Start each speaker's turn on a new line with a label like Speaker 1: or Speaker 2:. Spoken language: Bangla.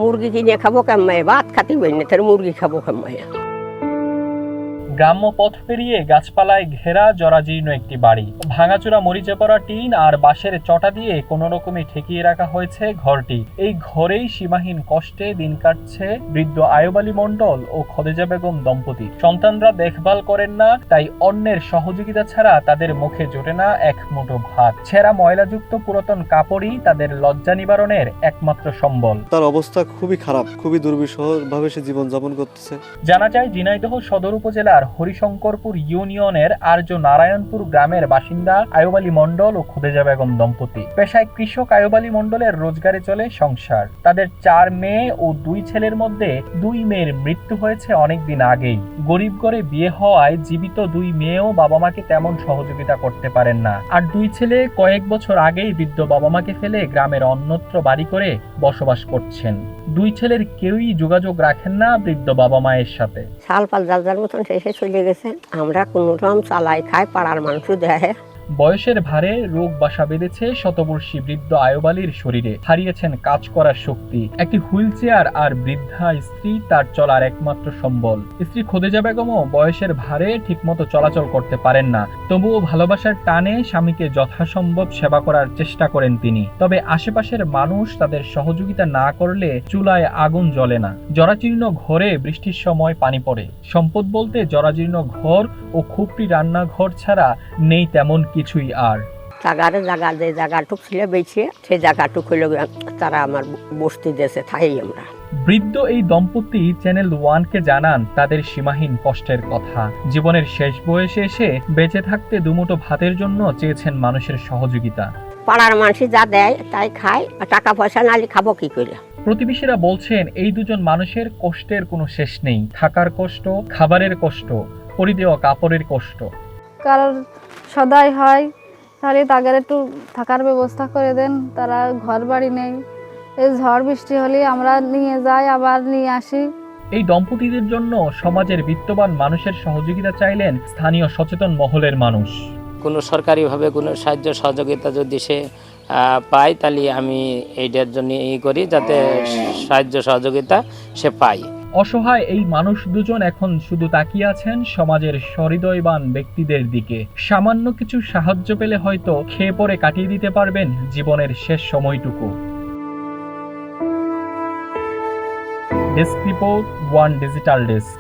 Speaker 1: মুরগি কিনে খাবো কেমন, ভাত খাতে পারি না, তার মুরগি খাবো কেমন।
Speaker 2: গ্রাম্য পথ পেরিয়ে গাছপালায় ঘেরা জরাজীর্ণ একটি বাড়ি, ভাঙাচোরা মরিচে পড়া টিন আর বাঁশের চটা দিয়ে কোনো রকমে ঠেকিয়ে রাখা হয়েছে ঘরটি। এই ঘরেই সীমাহীন কষ্টে দিন কাটছে বৃদ্ধ আয়ুব আলী মণ্ডল ও খদিজা বেগম দম্পতি। সন্তানরা দেখভাল করেন না, তাই অন্যের সহযোগিতা ছাড়া তাদের মুখে জোটে না এক মুঠো ভাত। ছেঁড়া ময়লাযুক্ত পুরাতন কাপড়ই তাদের লজ্জা নিবারণের একমাত্র সম্বল।
Speaker 3: তার অবস্থা খুবই খারাপ, খুবই দুর্বিষহ ভাবে সে জীবনযাপন করতেছে।
Speaker 2: জানা যায় ঝিনাইদহ সদর উপজেলার হরিশঙ্করপুর ইউনিয়নের আর্য নারায়ণপুর গ্রামের বাসিন্দা আয়ুব আলী মণ্ডল ও খদিজা বেগম দম্পতি। পেশায় কৃষক আয়ুব আলী মণ্ডলের রোজগারে চলে সংসার। তাদের 4 মেয়ে ও 2 ছেলের মধ্যে 2 মেয়ের মৃত্যু হয়েছে অনেকদিন আগেই। গরিব ঘরে বিয়ে হওয়ায় জীবিত 2 মেয়েও বাবা মাকে তেমন সহযোগিতা করতে পারেন না। আর 2 ছেলে কয়েক বছর আগেই বৃদ্ধ বাবা মাকে ফেলে গ্রামের অন্যত্র বাড়ি করে বসবাস করছেন। 2 ছেলের কেউই যোগাযোগ রাখেন না বৃদ্ধ বাবা মায়ের সাথে।
Speaker 1: সাল পাল যার মতন শেষে চলে গেছে, আমরা কোনো রকম চালাই খাই, পাড়ার মানুষও দেখে।
Speaker 2: বয়সের ভারে রোগ বাসা বেঁধেছে শতবর্ষী বৃদ্ধ আয়ুব আলীর শরীরে। হারিয়েছেন কাজ করার শক্তি। একটি হুইল চেয়ার আর বৃদ্ধা স্ত্রী তার চলার একমাত্র সম্বল। স্ত্রী খদিজা বেগমও বয়সের ভারে ঠিকমতো চলাচল করতে পারেন না। তবুও ভালোবাসার টানে স্বামীকে যথাসম্ভব সেবা করার চেষ্টা করেন তিনি। তবে আশেপাশের মানুষ তাদের সহযোগিতা না করলে চুলায় আগুন জ্বলে না। জরাজীর্ণ ঘরে বৃষ্টির সময় পানি পড়ে। সম্পদ বলতে জরাজীর্ণ ঘর ও খুপড়ি রান্নাঘর ছাড়া নেই তেমন কিছুই। আর
Speaker 1: জায়গা যে জায়গাটুক ছিল বেছে, সেই জায়গাটুক হইল তারা আমার বস্তি দেশে থাই। আমরা
Speaker 2: বৃদ্ধ এই দম্পতি চ্যানেল 1-কে জানান তাদের সীমাহীন কষ্টের কথা। জীবনের শেষ বয়সে এসে বেঁচে থাকতে দুমুঠো ভাতের জন্য চেয়েছেন মানুষের সহযোগিতা।
Speaker 1: পাড়ার মানুষ যা দেয় তাই খায়, টাকা পয়সা নালি খাবো কি করে।
Speaker 2: প্রতিবেশীরা বলছেন এই দুজন মানুষের কষ্টের কোনো শেষ নেই। থাকার কষ্ট, খাবারের কষ্ট, পরিদেওয়া কাপড়ের কষ্ট।
Speaker 4: কারোর সদাই হয়, তাহলে তাদের একটু থাকার ব্যবস্থা করে দেন। তারা ঘর বাড়ি নেই, এই ঝড় বৃষ্টি হলে আমরা নিয়ে যাই, আবার নিয়ে আসি।
Speaker 2: এই দম্পতিদের জন্য সমাজের বিত্তবান মানুষের সহযোগিতা চাইলেন স্থানীয় সচেতন মহলের মানুষ।
Speaker 5: কোনো সরকারিভাবে কোনো সাহায্য সহযোগিতা যদি সে পায়, তাহলে আমি এইটার জন্য করি যাতে সাহায্য সহযোগিতা সে পায়।
Speaker 2: অসহায় এই মানুষ দুজন এখন শুধু তাকিয়ে আছেন সমাজের সহৃদয়বান ব্যক্তিদের দিকে। সামান্য কিছু সাহায্য পেলে হয়তো খেয়ে পরে কাটিয়ে দিতে পারবেন জীবনের শেষ সময়টুকু। Desk report, 1 digital desk.